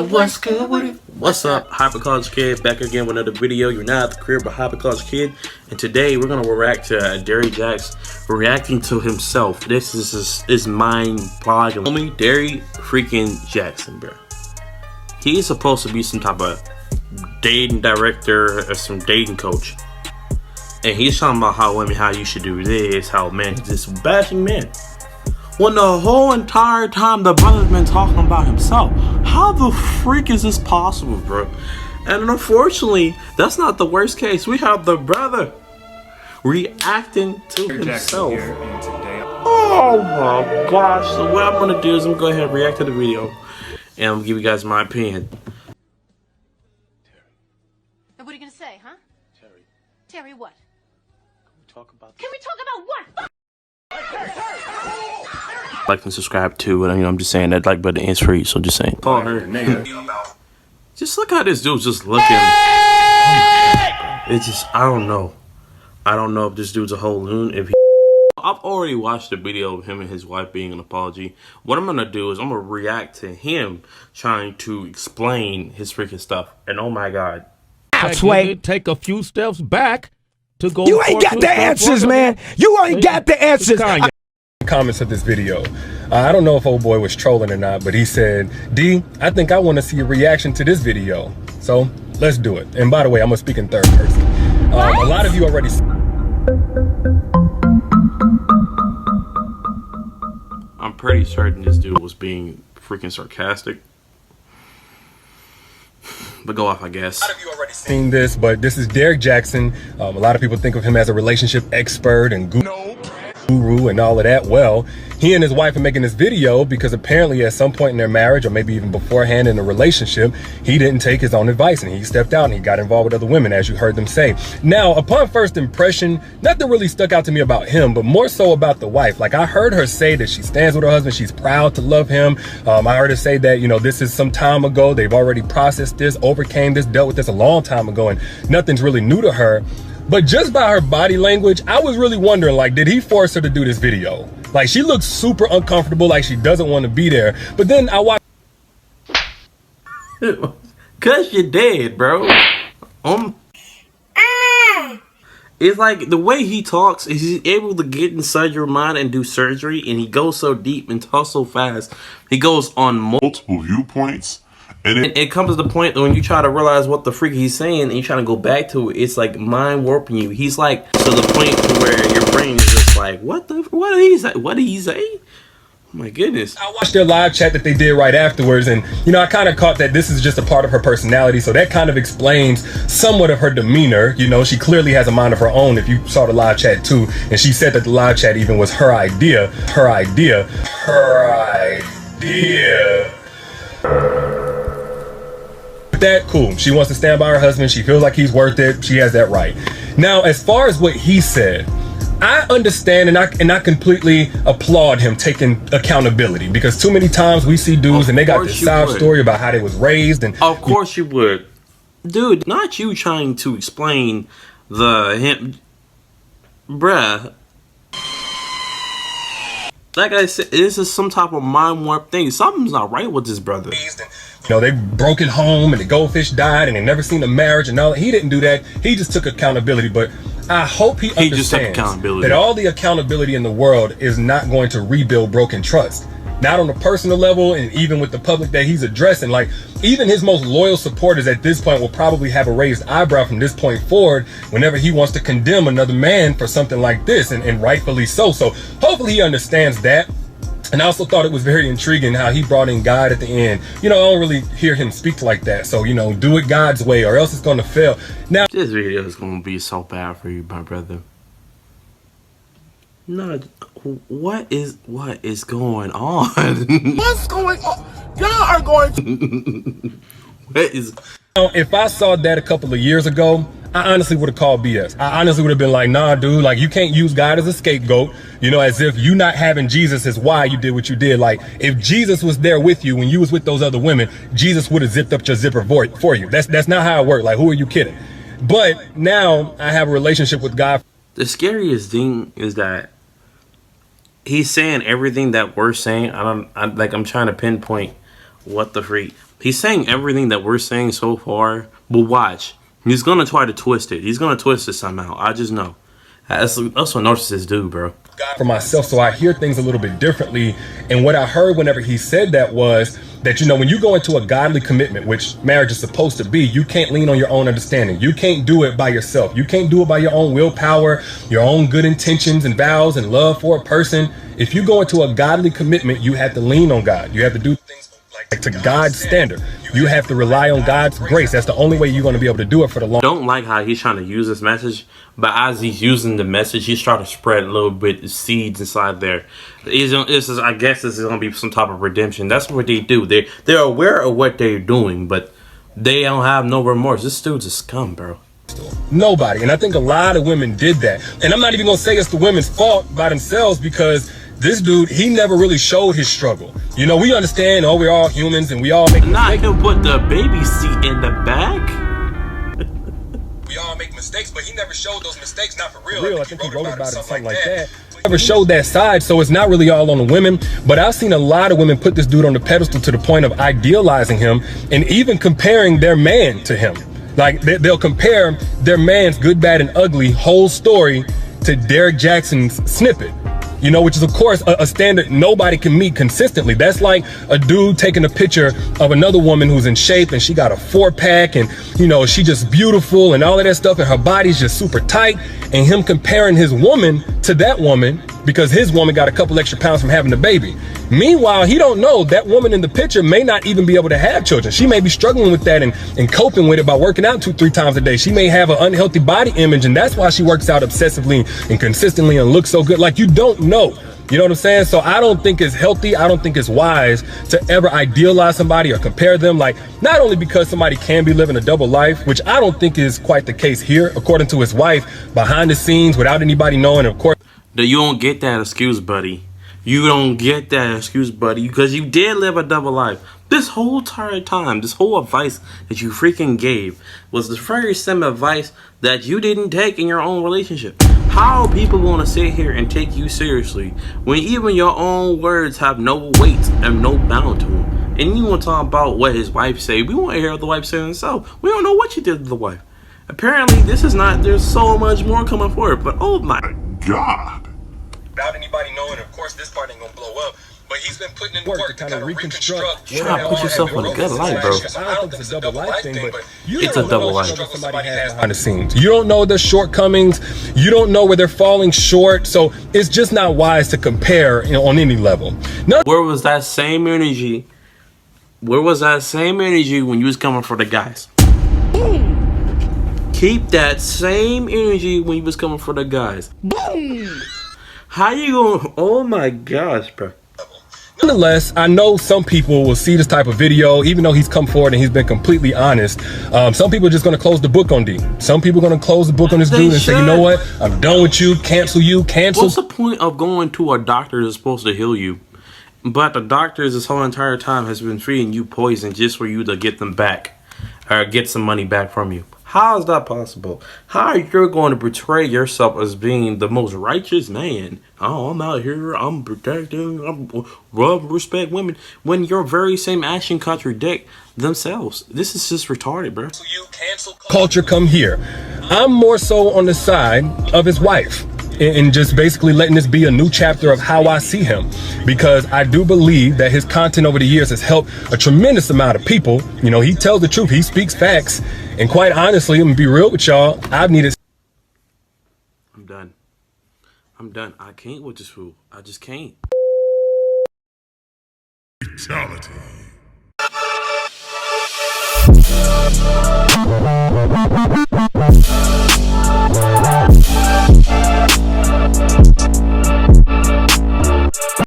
What's good with it? What's up, Hyper College Kid? Back again with another video. You're not at the crib, but Hyper College Kid. And today we're gonna react to derrick Jaxn reacting to himself. This is mind-boggling. Homie, derrick freaking Jaxn, bro. He's supposed to be some type of dating director or some dating coach, and he's talking about how women, how you should do this, how men just bashing men. When the whole entire time the brother's been talking about himself. How the freak is this possible, bro? And unfortunately, that's not the worst case. We have the brother reacting to himself. Oh my gosh. So what I'm gonna do is I'm gonna go ahead and react to the video and I'm gonna give you guys my opinion. What are you gonna say, huh? Terry what? Can we talk about what? Like and subscribe too, and I'm just saying that like button is free, so just saying. Call her. Just look how this dude's just looking. It's just I don't know if this dude's a whole loon. If he, I've already watched the video of him and his wife being an apology. What I'm gonna do is I'm gonna react to him trying to explain his freaking stuff, and oh my god, take a few steps back to go. You ain't got the answers, man. You ain't got the answers. Comments of this video. I don't know if old boy was trolling or not, but he said, D, I think I want to see a reaction to this video. So let's do it. And by the way, I'm gonna speak in third person. A lot of you already. I'm pretty certain this dude was being freaking sarcastic. But go off, I guess. A lot of you already seen this, but this is derrick Jaxn. A lot of people think of him as a relationship expert and guru and all of that. Well, he and his wife are making this video because apparently at some point in their marriage, or maybe even beforehand in a relationship, he didn't take his own advice and he stepped out and he got involved with other women, as you heard them say. Now, upon first impression, nothing really stuck out to me about him, but more so about the wife. Like, I heard her say that she stands with her husband, she's proud to love him. I heard her say that, you know, this is some time ago, they've already processed this, overcame this, dealt with this a long time ago, and nothing's really new to her. But just by her body language, I was really wondering, like, did he force her to do this video? Like, she looks super uncomfortable, like she doesn't want to be there. But then I watched. Cause you're dead, bro. It's like the way he talks is he's able to get inside your mind and do surgery, and he goes so deep and talks so fast. He goes on multiple viewpoints. And it comes to the point that when you try to realize what the freak he's saying and you trying to go back to it, it's like mind warping you. He's like to the point to where your brain is just like, what did he say? What did he say? Oh my goodness. I watched their live chat that they did right afterwards, and you know, I kind of caught that this is just a part of her personality, so that kind of explains somewhat of her demeanor. You know, she clearly has a mind of her own if you saw the live chat too, and she said that the live chat even was her idea. That cool. She wants to stand by her husband. She feels like he's worth it. She has that right. Now, as far as what he said, I understand and I completely applaud him taking accountability, because too many times we see dudes and they got this sob story about how they was raised, and of course you would, dude. Not you trying to explain him, bruh. Like I said, this is some type of mind warp thing. Something's not right with this brother. You know, they broke it home and the goldfish died and they never seen a marriage and all that. He didn't do that. He just took accountability. But I hope he understands that all the accountability in the world is not going to rebuild broken trust. Not on a personal level, and even with the public that he's addressing. Like, even his most loyal supporters at this point will probably have a raised eyebrow from this point forward whenever he wants to condemn another man for something like this, and rightfully so. So hopefully he understands that. And I also thought it was very intriguing how he brought in God at the end. You know, I don't really hear him speak like that. So, you know, do it God's way or else it's going to fail. Now, this video is going to be so bad for you, my brother. No, what is going on? What's going on? Y'all are going. What is? If I saw that a couple of years ago, I honestly would have called BS. I honestly would have been like, nah, dude, like, you can't use God as a scapegoat, you know, as if you not having Jesus is why you did what you did. Like, if Jesus was there with you when you was with those other women, Jesus would have zipped up your zipper for you. That's not how it worked. Like, who are you kidding? But now I have a relationship with God. The scariest thing is that he's saying everything that we're saying. I'm trying to pinpoint what the freak. He's saying everything that we're saying so far, but watch. He's gonna try to twist it. He's gonna twist it somehow. I just know. That's what narcissists do, bro. For myself, so I hear things a little bit differently. And what I heard whenever he said that was that, you know, when you go into a godly commitment, which marriage is supposed to be, you can't lean on your own understanding. You can't do it by yourself. You can't do it by your own willpower, your own good intentions and vows and love for a person. If you go into a godly commitment, you have to lean on God. You have to do things like to God's standard. You have to rely on God's grace. That's the only way you're going to be able to do it for the long. Don't like how he's trying to use this message, but as he's using the message, he's trying to spread a little bit of seeds inside there. I guess this is going to be some type of redemption. That's what they do. They're aware of what they're doing, but they don't have no remorse. This dude's a scum, bro. Nobody. And I think a lot of women did that. And I'm not even going to say it's the women's fault by themselves, because this dude, he never really showed his struggle. You know, we understand, oh, we're all humans and we all make mistakes. Not him put the baby seat in the back. We all make mistakes, but he never showed those mistakes, not for real. I think he wrote about it, something like that. He never showed that side, so it's not really all on the women. But I've seen a lot of women put this dude on the pedestal to the point of idealizing him and even comparing their man to him. Like, they'll compare their man's good, bad, and ugly whole story to Derrick Jaxn's snippet. You know, which is, of course, a standard nobody can meet consistently. That's like a dude taking a picture of another woman who's in shape and she got a 4-pack and, you know, she just beautiful and all of that stuff and her body's just super tight, and him comparing his woman to that woman because his woman got a couple extra pounds from having a baby. Meanwhile, he don't know that woman in the picture may not even be able to have children. She may be struggling with that and coping with it by working out 2-3 times a day. She may have an unhealthy body image, and that's why she works out obsessively and consistently and looks so good. Like, you don't know. You know what I'm saying? So I don't think it's healthy. I don't think it's wise to ever idealize somebody or compare them. Like, not only because somebody can be living a double life, which I don't think is quite the case here, according to his wife, behind the scenes, without anybody knowing, of course. You don't get that excuse, buddy. You don't get that excuse, buddy, because you did live a double life. This whole entire time, this whole advice that you freaking gave was the very same advice that you didn't take in your own relationship. How are people going to sit here and take you seriously when even your own words have no weight and no bound to them? And you want to talk about what his wife said. We want to hear what the wife said herself. We don't know what you did to the wife. Apparently, this is not, there's so much more coming forward, but oh my God. Without anybody knowing, of course, this part ain't gonna blow up. But he's been putting in work to kind of reconstruct. Try to put yourself in a good light, bro. I don't think it's a double life thing, but it's a double life. Somebody has behind the scenes. You don't know their shortcomings. You don't know where they're falling short. So it's just not wise to compare, you know, on any level. Where was that same energy? Where was that same energy when you was coming for the guys? Keep that same energy when you was coming for the guys. How you going? Oh my gosh, bro. Nonetheless, I know some people will see this type of video, even though he's come forward and he's been completely honest. Some people are just going to close the book on D. Some people are going to close the book on this dude and say, you know what? I'm done with you. Cancel you. Cancel. What's the point of going to a doctor that's supposed to heal you? But the doctors this whole entire time has been feeding you poison just for you to get them back or get some money back from you. How is that possible? How are you going to portray yourself as being the most righteous man? Oh, I'm out here, I'm protecting, I'm love, respect women, when your very same action contradict themselves. This is just retarded, bro. Culture come here. I'm more so on the side of his wife and just basically letting this be a new chapter of how I see him, because I do believe that his content over the years has helped a tremendous amount of people. You know, he tells the truth, he speaks facts, and quite honestly, I'm gonna be real with y'all, I've needed. I'm done. I'm done. I can't with this fool. I just can't. Fatality.